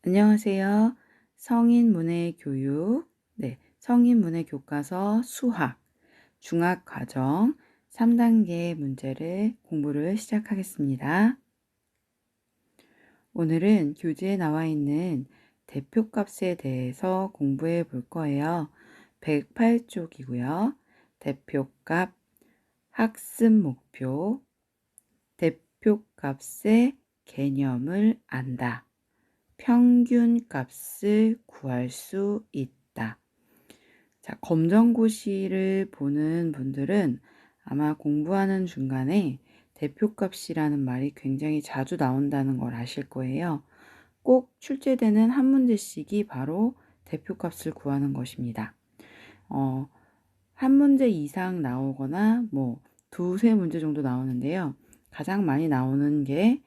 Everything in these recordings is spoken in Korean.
안녕하세요. 성인문해교육, 성인문해교과서 수학, 중학과정 3단계 문제를 공부를 시작하겠습니다. 오늘은 교재에 나와 있는 대표값에 대해서 공부해 볼 거예요. 108쪽이고요. 대표값, 학습 목표, 대표값의 개념을 안다. 평균값을 구할 수 있다. 자, 검정고시를 보는 분들은 아마 공부하는 중간에 대표값이라는 말이 굉장히 자주 나온다는 걸 아실 거예요. 꼭 출제되는 한 문제씩이 바로 대표값을 구하는 것입니다. 한 문제 이상 나오거나 두세 문제 정도 나오는데요. 가장 많이 나오는 게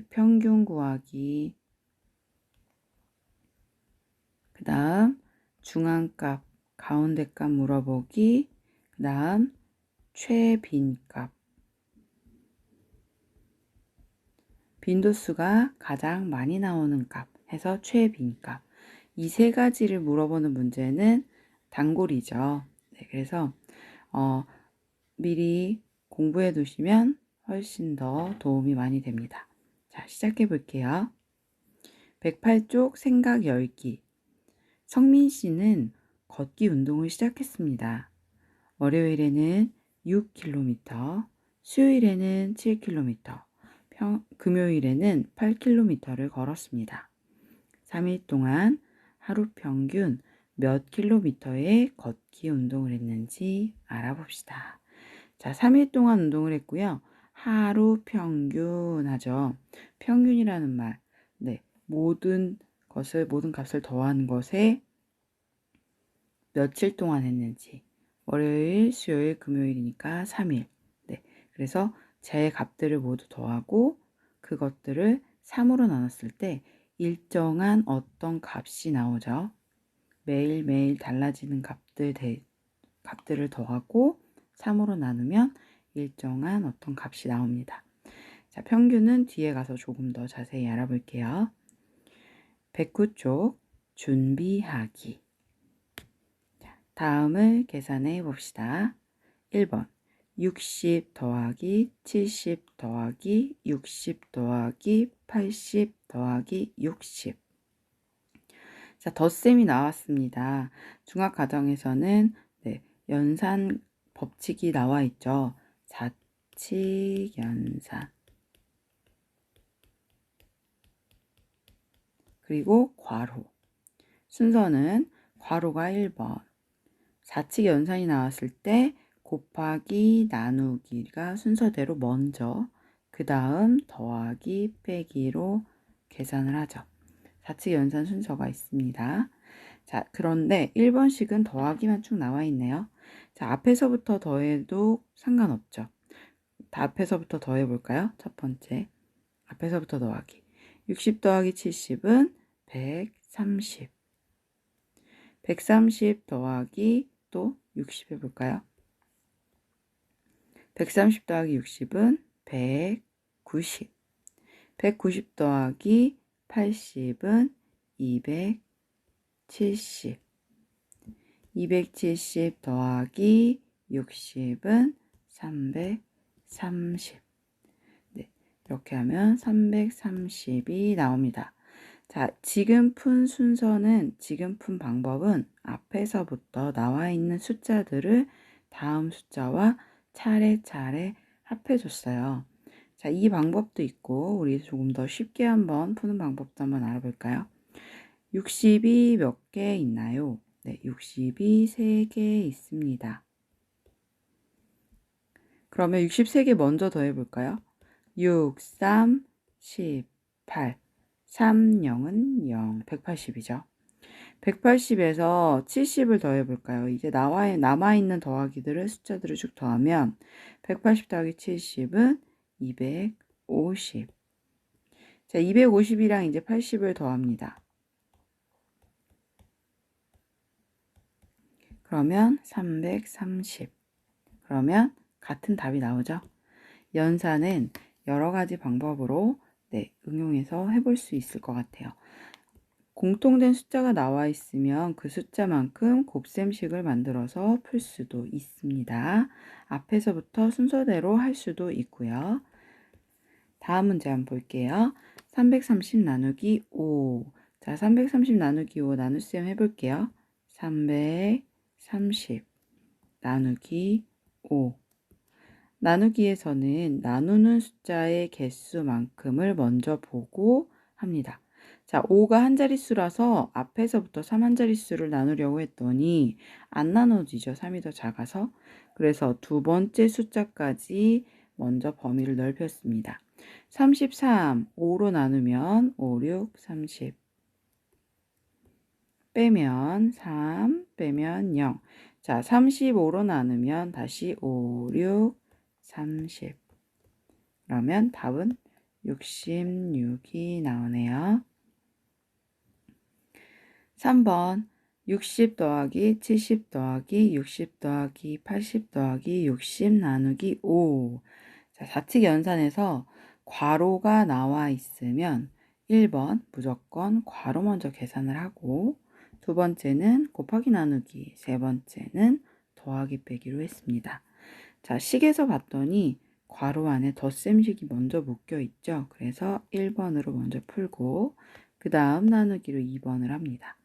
평균 구하기, 그 다음 중앙값, 가운데값 물어보기, 그 다음 최빈값, 빈도수가 가장 많이 나오는 값 해서 최빈값. 이 세 가지를 물어보는 문제는 단골이죠. 그래서 미리 공부해 두시면 훨씬 더 도움이 많이 됩니다. 자, 시작해 볼게요. 108쪽 생각 열기. 성민 씨는 걷기 운동을 시작했습니다. 월요일에는 6km, 수요일에는 7km, 금요일에는 8km를 걸었습니다. 3일 동안 하루 평균 몇 킬로미터의 걷기 운동을 했는지 알아봅시다. 자, 3일 동안 운동을 했고요. 하루 평균 하죠. 평균이라는 말, 모든 값을 더한 것에 며칠 동안 했는지, 월요일, 수요일, 금요일이니까 3일. 그래서 제 값들을 모두 더하고 그것들을 3으로 나눴을 때 일정한 어떤 값이 나오죠. 매일매일 달라지는 값들을 더하고 3으로 나누면 일정한 어떤 값이 나옵니다. 자, 평균은 뒤에 가서 조금 더 자세히 알아볼게요. 109쪽 준비하기. 자, 다음을 계산해 봅시다. 1번 60 더하기 70 더하기 60 더하기 80 더하기 60. 자, 덧셈이 나왔습니다. 중학과정에서는 연산 법칙이 나와 있죠. 사칙 연산. 그리고 괄호. 순서는 괄호가 1번. 사칙 연산이 나왔을 때 곱하기 나누기가 순서대로 먼저, 그 다음 더하기 빼기로 계산을 하죠. 사칙 연산 순서가 있습니다. 자, 그런데 1번씩은 더하기만 쭉 나와 있네요. 자, 앞에서부터 더해도 상관없죠. 다 앞에서부터 더해 볼까요? 첫 번째, 앞에서부터 더하기. 60 더하기 70은 130. 130 더하기 또 60 해볼까요? 130 더하기 60은 190. 190 더하기 80은 270. 270 더하기 60은 330. 이렇게 하면 330이 나옵니다. 자, 지금 푼 방법은 앞에서부터 나와 있는 숫자들을 다음 숫자와 차례차례 합해줬어요. 자, 이 방법도 있고, 우리 조금 더 쉽게 한번 푸는 방법도 한번 알아볼까요? 60이 몇 개 있나요? 60이 3개 있습니다. 그러면 63개 먼저 더해볼까요? 6, 3, 18. 3, 0은 0. 180이죠. 180에서 70을 더해볼까요? 이제 남아있는 더하기들을 숫자들을 쭉 더하면 180 더하기 70은 250. 자, 250이랑 이제 80을 더합니다. 그러면 330. 그러면 같은 답이 나오죠. 연산은 여러 가지 방법으로 응용해서 해볼 수 있을 것 같아요. 공통된 숫자가 나와 있으면 그 숫자만큼 곱셈식을 만들어서 풀 수도 있습니다. 앞에서부터 순서대로 할 수도 있고요. 다음 문제 한번 볼게요. 330 나누기 5. 자, 330 나누기 5 나눗셈 해볼게요. 330 나누기 5. 나누기에서는 나누는 숫자의 개수만큼을 먼저 보고 합니다. 자, 5가 한 자릿수라서 앞에서부터 3 한 자릿수를 나누려고 했더니 안 나눠지죠. 3이 더 작아서. 그래서 두 번째 숫자까지 먼저 범위를 넓혔습니다. 33, 5로 나누면 5, 6, 30. 빼면 3, 빼면 0. 자, 35로 나누면 다시 5, 6, 30. 그러면 답은 66이 나오네요. 3번 60 더하기 70 더하기 60 더하기 80 더하기 60 나누기 5. 자, 좌측 연산에서 괄호가 나와 있으면 1번 무조건 괄호 먼저 계산을 하고, 두 번째는 곱하기 나누기, 세 번째는 더하기 빼기로 했습니다. 자, 식에서 봤더니 괄호 안에 덧셈식이 먼저 묶여 있죠. 그래서 1번으로 먼저 풀고 그 다음 나누기로 2번을 합니다.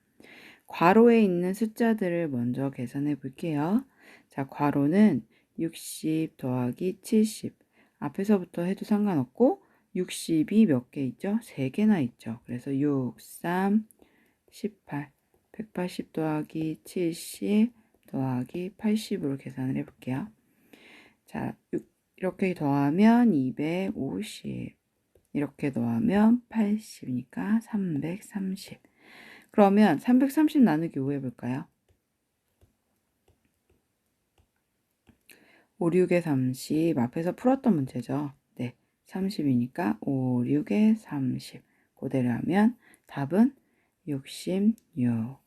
괄호에 있는 숫자들을 먼저 계산해 볼게요. 자, 괄호는 60 더하기 70. 앞에서부터 해도 상관없고 60이 몇 개 있죠? 3개나 있죠. 그래서 6, 3, 18. 180 더하기 70 더하기 80으로 계산을 해볼게요. 자, 이렇게 더하면 250. 이렇게 더하면 80이니까 330. 그러면 330 나누기 5 해볼까요? 5, 6에 30. 앞에서 풀었던 문제죠. 네, 30이니까 5, 6에 30. 그대로 하면 답은 66.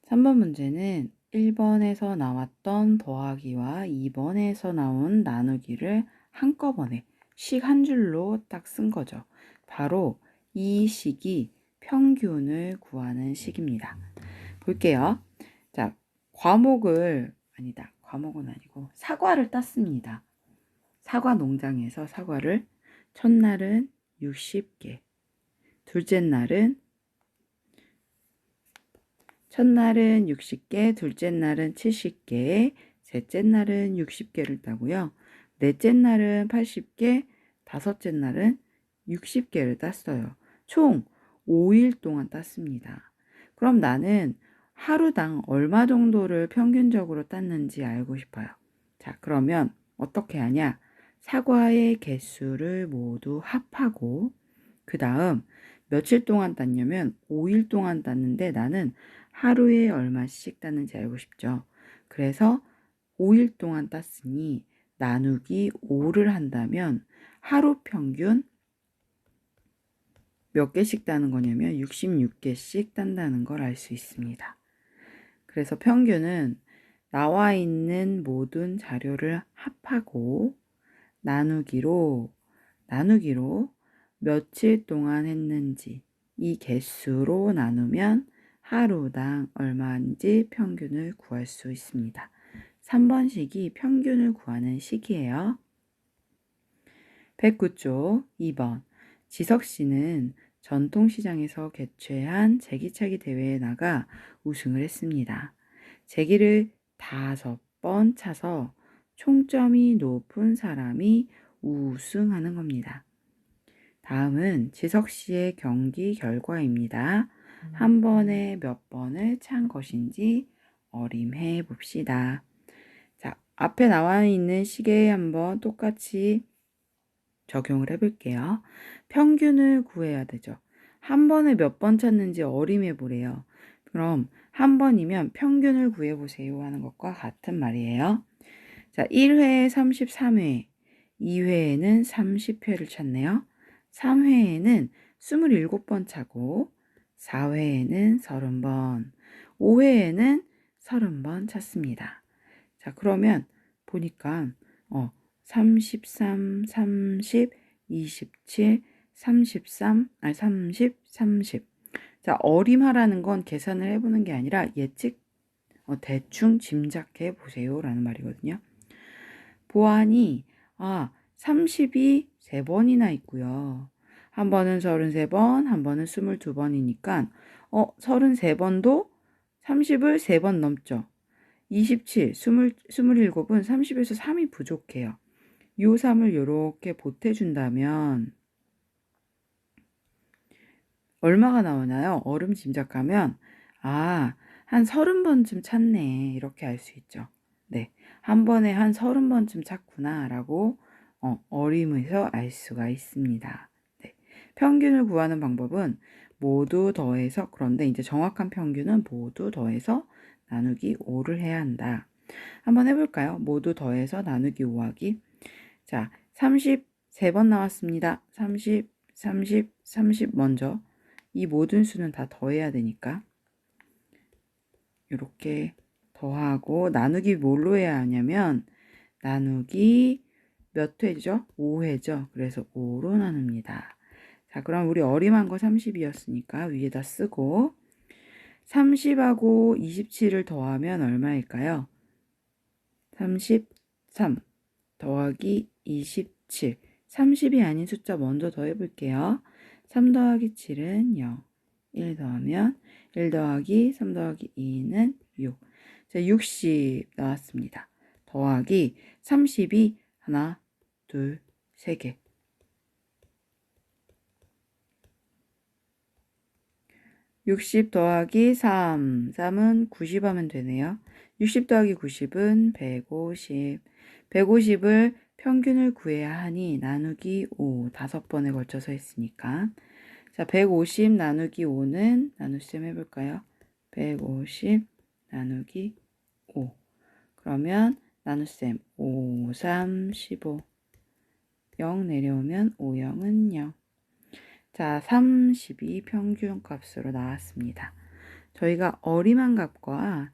3번 문제는 1번에서 나왔던 더하기와 2번에서 나온 나누기를 한꺼번에 식 한 줄로 딱 쓴 거죠. 바로 이 식이 평균을 구하는 식입니다. 볼게요. 자, 과목은 아니고 사과를 땄습니다. 사과 농장에서 사과를 첫날은 60개, 둘째 날은 60개, 둘째 날은 70개, 셋째 날은 60개를 따고요. 넷째 날은 80개, 다섯째 날은 60개를 땄어요. 총 5일 동안 땄습니다. 그럼 나는 하루당 얼마 정도를 평균적으로 땄는지 알고 싶어요. 자, 그러면 어떻게 하냐? 사과의 개수를 모두 합하고 그 다음 며칠 동안 땄냐면 5일 동안 땄는데 나는 하루에 얼마씩 땄는지 알고 싶죠. 그래서 5일 동안 땄으니 나누기 5를 한다면 하루 평균 몇 개씩 따는 거냐면 66개씩 딴다는 걸 알 수 있습니다. 그래서 평균은 나와 있는 모든 자료를 합하고 나누기로 며칠 동안 했는지 이 개수로 나누면 하루당 얼마인지 평균을 구할 수 있습니다. 3번 식이 평균을 구하는 식이에요. 109쪽 2번 지석 씨는 전통시장에서 개최한 제기차기 대회에 나가 우승을 했습니다. 제기를 5번 차서 총점이 높은 사람이 우승하는 겁니다. 다음은 지석 씨의 경기 결과입니다. 한 번에 몇 번을 찬 것인지 어림해 봅시다. 자, 앞에 나와 있는 시계에 한번 똑같이 적용을 해볼게요. 평균을 구해야 되죠. 한 번에 몇 번 찼는지 어림해 보래요. 그럼 한 번이면 평균을 구해보세요 하는 것과 같은 말이에요. 자, 1회에 33회, 2회에는 30회를 찼네요. 3회에는 27번 차고 4회에는 30번, 5회에는 30번 찼습니다. 자, 그러면 보니까 33, 30, 27, 33, 아니 30, 30. 자, 어림하라는 건 계산을 해보는 게 아니라 예측, 대충 짐작해 보세요라는 말이거든요. 보안이 30이 3번이나 있고요. 한 번은 33번, 한 번은 22번이니까 33번도 30을 3번 넘죠. 27, 27은 30에서 3이 부족해요. 요 3을 이렇게 보태준다면 얼마가 나오나요? 어름 짐작하면 한 30번쯤 찾네 이렇게 알 수 있죠. 네, 한 번에 한 30번쯤 찾구나 라고 어림에서 알 수가 있습니다. 네, 평균을 구하는 방법은 모두 더해서, 그런데 이제 정확한 평균은 모두 더해서 나누기 5를 해야 한다. 한번 해볼까요? 모두 더해서 나누기 5하기. 자, 33번 나왔습니다. 30, 30, 30 먼저. 이 모든 수는 다 더해야 되니까 이렇게 더하고, 나누기 뭘로 해야 하냐면 나누기 몇 회죠? 5회죠. 그래서 5로 나눕니다. 자, 그럼 우리 어림한 거 30이었으니까 위에다 쓰고, 30하고 27을 더하면 얼마일까요? 33 더하기 27. 30이 아닌 숫자 먼저 더해볼게요. 3 더하기 7은 0. 1 더하면 1 더하기 3 더하기 2는 6. 자, 60 나왔습니다. 더하기 30이 하나, 둘, 3개. 60 더하기 3. 3은 90 하면 되네요. 60 더하기 90은 150. 150을 평균을 구해야 하니 나누기 5. 5번에 걸쳐서 했으니까. 자, 150 나누기 5는 나눗셈 해볼까요? 150 나누기 5. 그러면 나눗셈 5, 3, 15. 0 내려오면 5, 0은 0. 자, 30이 평균값으로 나왔습니다. 저희가 어림한 값과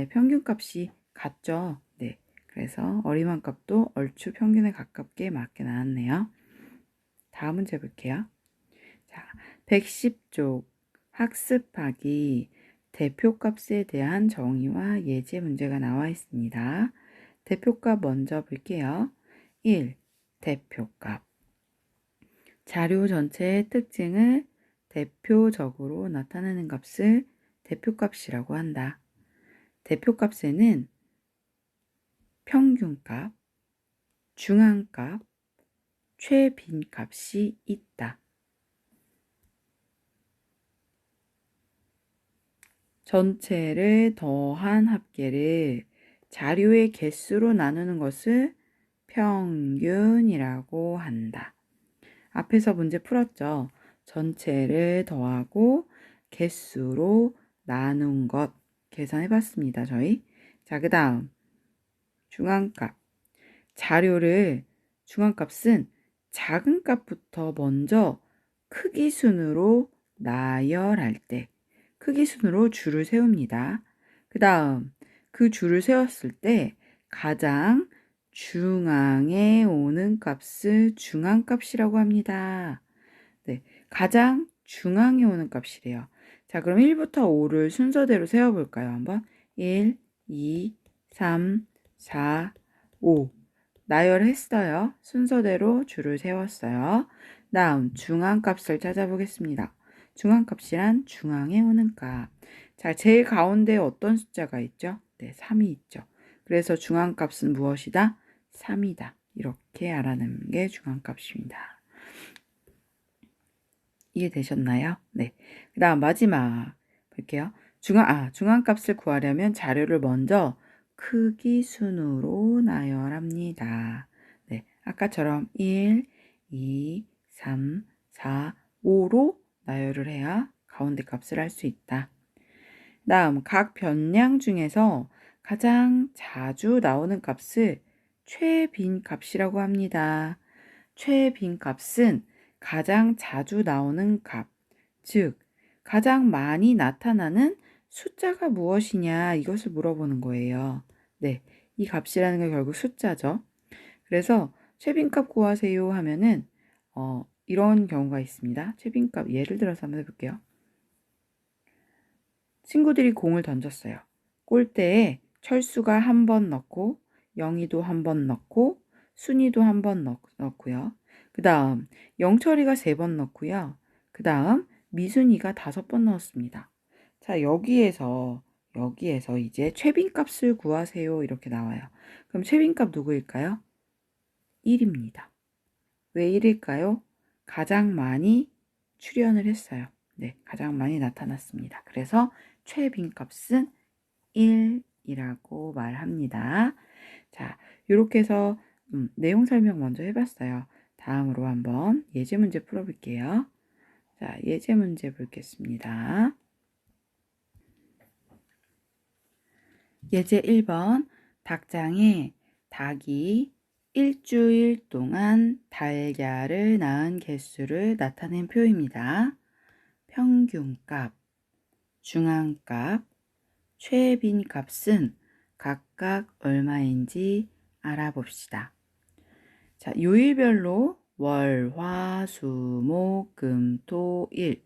평균값이 같죠. 네, 그래서 어림한 값도 얼추 평균에 가깝게 맞게 나왔네요. 다음 문제 볼게요. 자, 110쪽 학습하기 대표값에 대한 정의와 예제 문제가 나와 있습니다. 대표값 먼저 볼게요. 1. 대표값. 자료 전체의 특징을 대표적으로 나타내는 값을 대표값이라고 한다. 대표값에는 평균값, 중앙값, 최빈값이 있다. 전체를 더한 합계를 자료의 개수로 나누는 것을 평균이라고 한다. 앞에서 문제 풀었죠. 전체를 더하고 개수로 나눈 것 계산해 봤습니다. 저희. 자, 그 다음 중앙값. 자료를 중앙값은 작은 값부터 먼저 크기 순으로 나열할 때 크기 순으로 줄을 세웁니다. 그 다음 그 줄을 세웠을 때 가장 중앙에 오는 값을 중앙값이라고 합니다. 네, 가장 중앙에 오는 값이래요. 자, 그럼 1부터 5를 순서대로 세워볼까요? 한번 1, 2, 3, 4, 5 나열했어요. 순서대로 줄을 세웠어요. 다음 중앙값을 찾아보겠습니다. 중앙값이란 중앙에 오는 값. 자, 제일 가운데에 어떤 숫자가 있죠? 네, 3이 있죠. 그래서 중앙값은 무엇이다? 3이다. 이렇게 알아내는 게 중앙값입니다. 이해되셨나요? 네. 그 다음 마지막 볼게요. 중앙값을 구하려면 자료를 먼저 크기 순으로 나열합니다. 네. 아까처럼 1, 2, 3, 4, 5로 나열을 해야 가운데 값을 할 수 있다. 다음 각 변량 중에서 가장 자주 나오는 값을 최빈값이라고 합니다. 최빈값은 가장 자주 나오는 값, 즉 가장 많이 나타나는 숫자가 무엇이냐 이것을 물어보는 거예요. 네, 이 값이라는 게 결국 숫자죠. 그래서 최빈값 구하세요 하면은 이런 경우가 있습니다. 최빈값 예를 들어서 한번 해볼게요. 친구들이 공을 던졌어요. 골대에 철수가 한 번 넣고 영희도 한 번 넣고 순이도 한 번 넣고요. 그 다음 영철이가 3번 넣고요. 그 다음 미순이가 5번 넣었습니다. 자, 여기에서 이제 최빈값을 구하세요 이렇게 나와요. 그럼 최빈값 누구일까요? 1입니다. 왜 1일까요? 가장 많이 출연을 했어요. 네, 가장 많이 나타났습니다. 그래서 최빈값은 1이라고 말합니다. 자, 이렇게 해서 내용 설명 먼저 해봤어요. 다음으로 한번 예제 문제 풀어볼게요. 자, 예제 문제 보겠습니다. 예제 1번 닭장에 닭이 일주일 동안 달걀을 낳은 개수를 나타낸 표입니다. 평균값, 중앙값, 최빈값은 각각 얼마인지 알아봅시다. 자, 요일별로 월, 화, 수, 목, 금, 토, 일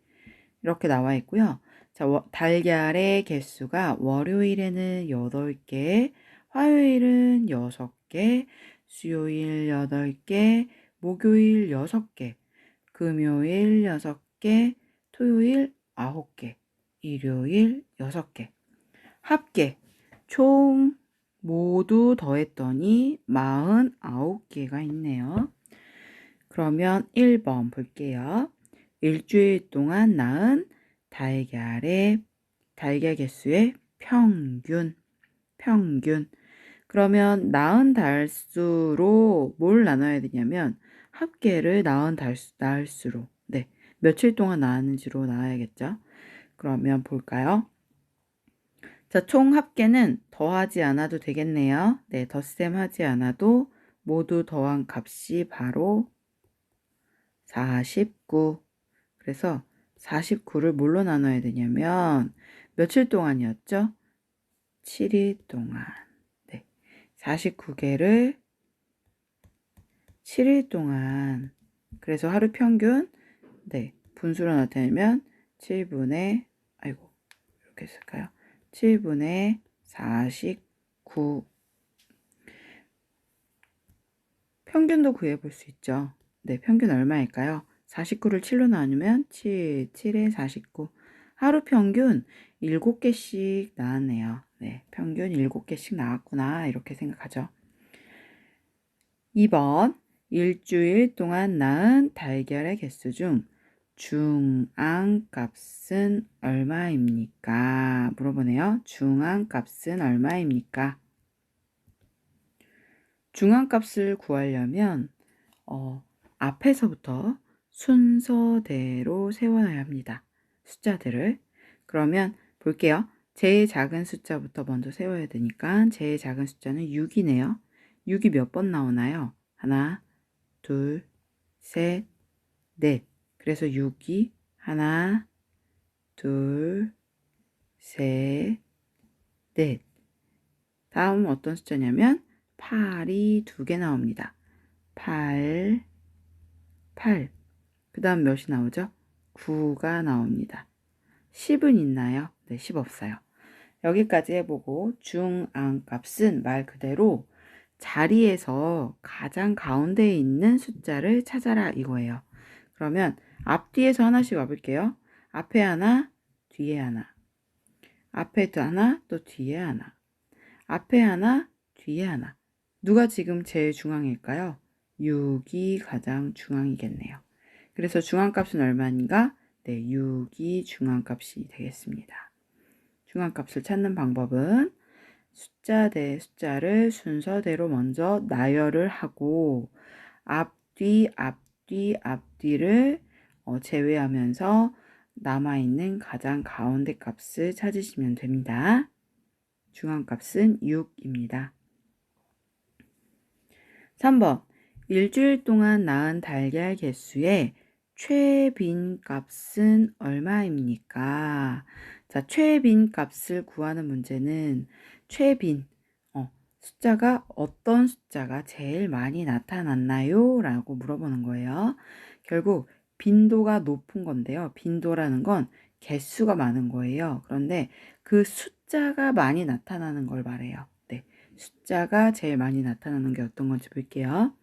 이렇게 나와 있고요. 자, 달걀의 개수가 월요일에는 8개, 화요일은 6개, 수요일 8개, 목요일 6개, 금요일 6개, 토요일 9개, 일요일 6개. 합계 총 모두 더했더니 49개가 있네요. 그러면 1번 볼게요. 일주일 동안 낳은 달걀 개수의 평균. 그러면 낳은 달수로 뭘 나눠야 되냐면 합계를 낳은 달수로 네, 며칠 동안 낳았는지로 나와야겠죠. 그러면 볼까요? 자, 총 합계는 더하지 않아도 되겠네요. 네, 덧셈 하지 않아도 모두 더한 값이 바로 49. 그래서 49를 뭘로 나눠야 되냐면 며칠 동안이었죠? 7일 동안. 네. 49개를 7일 동안. 그래서 하루 평균 네, 분수로 나타내면 7분의 아이고. 이렇게 쓸까요? 7분의 49. 평균도 구해 볼 수 있죠. 네, 평균 얼마일까요? 49를 7로 나누면 7, 7에 49. 하루 평균 7개씩 나왔네요. 네, 평균 7개씩 나왔구나. 이렇게 생각하죠. 2번, 일주일 동안 낳은 달걀의 개수 중 중앙값은 얼마입니까? 물어보네요. 중앙값은 얼마입니까? 중앙값을 구하려면 앞에서부터 순서대로 세워놔야 합니다. 숫자들을. 그러면 볼게요. 제일 작은 숫자부터 먼저 세워야 되니까 제일 작은 숫자는 6이네요. 6이 몇 번 나오나요? 하나, 둘, 셋, 넷. 그래서 6이 하나, 둘, 셋, 넷. 다음 어떤 숫자냐면 8이 2개 나옵니다. 8, 그 다음 몇이 나오죠? 9가 나옵니다. 10은 있나요? 네, 10 없어요. 여기까지 해보고 중앙값은 말 그대로 자리에서 가장 가운데에 있는 숫자를 찾아라 이거예요. 그러면 앞뒤에서 하나씩 와볼게요. 앞에 하나, 뒤에 하나. 앞에 하나, 또 뒤에 하나. 앞에 하나, 뒤에 하나. 누가 지금 제일 중앙일까요? 6이 가장 중앙이겠네요. 그래서 중앙값은 얼마인가? 네, 6이 중앙값이 되겠습니다. 중앙값을 찾는 방법은 숫자 대 숫자를 순서대로 먼저 나열을 하고 앞뒤를 제외하면서 남아있는 가장 가운데 값을 찾으시면 됩니다. 중앙값은 6입니다. 3번 일주일 동안 낳은 달걀 개수의 최빈값은 얼마입니까? 자, 최빈값을 구하는 문제는 최빈 숫자가 어떤 숫자가 제일 많이 나타났나요? 라고 물어보는 거예요. 결국 빈도가 높은 건데요. 빈도라는 건 개수가 많은 거예요. 그런데 그 숫자가 많이 나타나는 걸 말해요. 네, 숫자가 제일 많이 나타나는 게 어떤 건지 볼게요.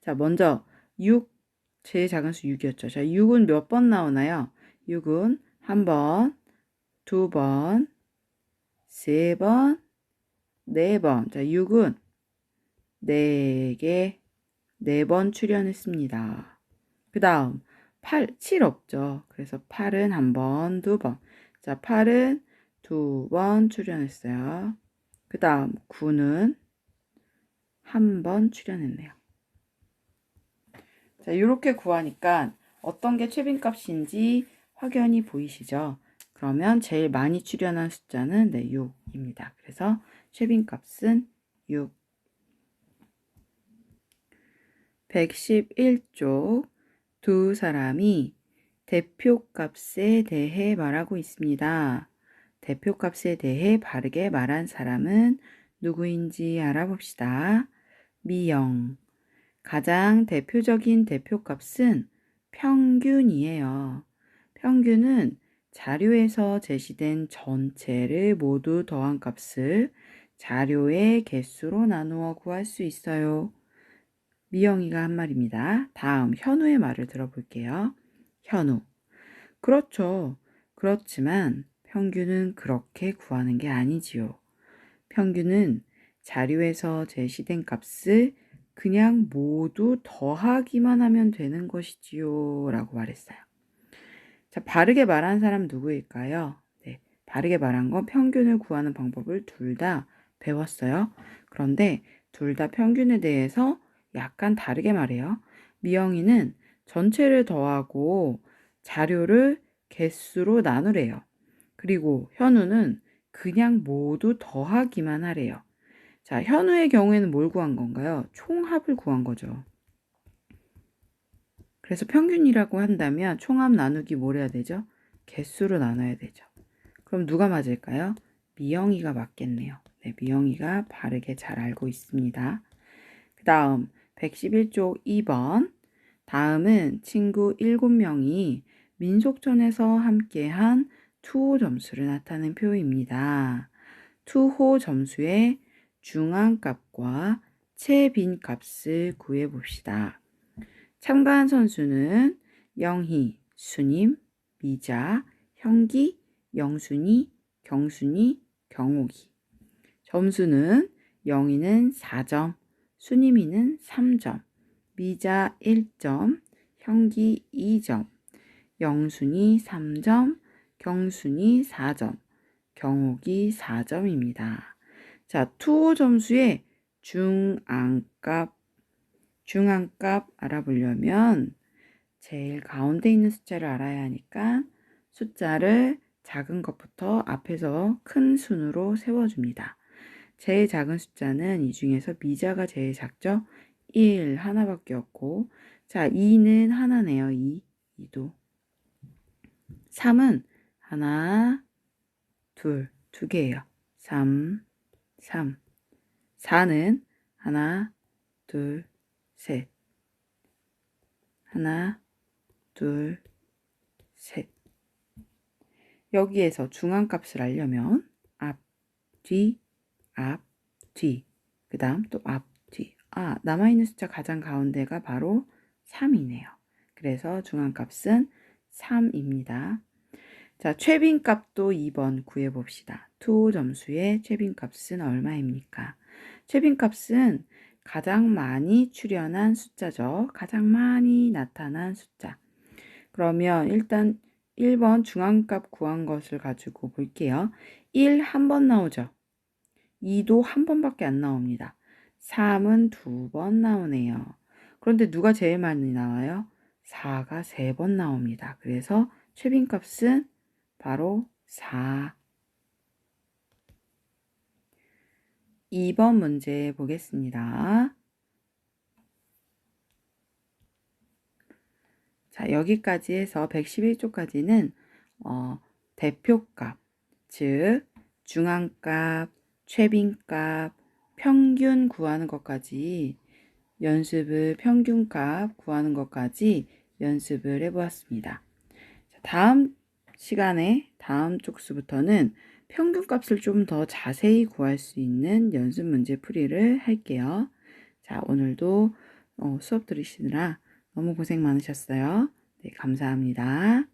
자, 먼저 6, 제일 작은 수 6이었죠. 자, 6은 몇 번 나오나요? 6은 한 번, 두 번, 세 번, 네 번. 자, 6은 4개, 4번 출연했습니다. 그 다음 8, 7 없죠. 그래서 8은 한 번, 두 번. 자, 8은 두 번 출연했어요. 그 다음 9는 한 번 출연했네요. 자, 이렇게 구하니까 어떤 게 최빈값인지 확연히 보이시죠? 그러면 제일 많이 출연한 숫자는 6입니다. 그래서 최빈값은 6. 111쪽 두 사람이 대표값에 대해 말하고 있습니다. 대표값에 대해 바르게 말한 사람은 누구인지 알아봅시다. 미영. 가장 대표적인 대표값은 평균이에요. 평균은 자료에서 제시된 전체를 모두 더한 값을 자료의 개수로 나누어 구할 수 있어요. 미영이가 한 말입니다. 다음 현우의 말을 들어볼게요. 현우. 그렇죠. 그렇지만 평균은 그렇게 구하는 게 아니지요. 평균은 자료에서 제시된 값을 그냥 모두 더하기만 하면 되는 것이지요. 라고 말했어요. 자, 바르게 말한 사람 누구일까요? 네, 바르게 말한 건 평균을 구하는 방법을 둘 다 배웠어요. 그런데 둘 다 평균에 대해서 약간 다르게 말해요. 미영이는 전체를 더하고 자료를 개수로 나누래요. 그리고 현우는 그냥 모두 더하기만 하래요. 자, 현우의 경우에는 뭘 구한 건가요? 총합을 구한 거죠. 그래서 평균이라고 한다면 총합 나누기 뭘 해야 되죠? 개수로 나눠야 되죠. 그럼 누가 맞을까요? 미영이가 맞겠네요. 네, 미영이가 바르게 잘 알고 있습니다. 그 다음 111쪽 2번. 다음은 친구 7명이 민속촌에서 함께한 투호 점수를 나타낸 표입니다. 투호 점수의 중앙값과 최빈값을 구해봅시다. 참가한 선수는 영희, 수님, 미자, 형기, 영순이, 경순이, 경옥이. 점수는 영희는 4점, 수님이는 3점, 미자 1점, 형기 2점, 영순이 3점, 경순이 4점, 경옥이 4점입니다. 자, 투호 점수의 중앙값 알아보려면 제일 가운데 있는 숫자를 알아야 하니까 숫자를 작은 것부터 앞에서 큰 순으로 세워줍니다. 제일 작은 숫자는 이 중에서 미자가 제일 작죠? 1 하나밖에 없고, 자, 2는 하나네요. 2도. 3은 하나, 두 개예요. 3. 4는 하나, 둘, 셋. 하나, 둘, 셋. 여기에서 중앙값을 알려면 앞, 뒤, 그 다음 또 앞, 뒤. 남아있는 숫자 가장 가운데가 바로 3이네요. 그래서 중앙값은 3입니다. 자, 최빈값도 2번 구해봅시다. 투호 점수의 최빈값은 얼마입니까? 최빈값은 가장 많이 출현한 숫자죠. 가장 많이 나타난 숫자. 그러면 일단 1번 중앙값 구한 것을 가지고 볼게요. 1 한 번 나오죠. 2도 한 번밖에 안 나옵니다. 3은 2번 나오네요. 그런데 누가 제일 많이 나와요? 4가 3번 나옵니다. 그래서 최빈값은 바로 4. 2번 문제 보겠습니다. 자, 여기까지 해서 111쪽까지는 대표값, 즉 중앙값, 최빈값, 평균 구하는 것까지 연습을 평균값 구하는 것까지 연습을 해보았습니다. 다음 시간에 다음 쪽수부터는 평균값을 좀 더 자세히 구할 수 있는 연습 문제 풀이를 할게요. 자, 오늘도 수업 들으시느라 너무 고생 많으셨어요. 네, 감사합니다.